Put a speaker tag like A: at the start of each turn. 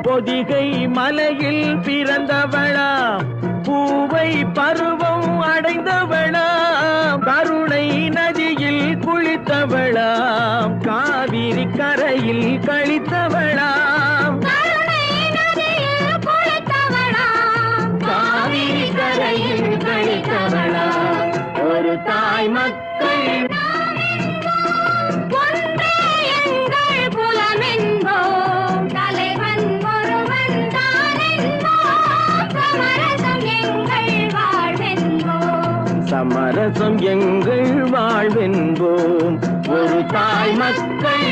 A: பொதிகை மலையில் பிறந்தவளா, பூவை பருவம் அடைந்தவளா, கருணை நதியில் குளித்தவளா, காவிரி கரையில் கழித்தவளா, காவிரி கரையில் கழித்தவளா. ஒரு தாய் மக்கள் சமரசம் எங்கள் வாழ்வென்போம். ஒரு தாய் மக்கள்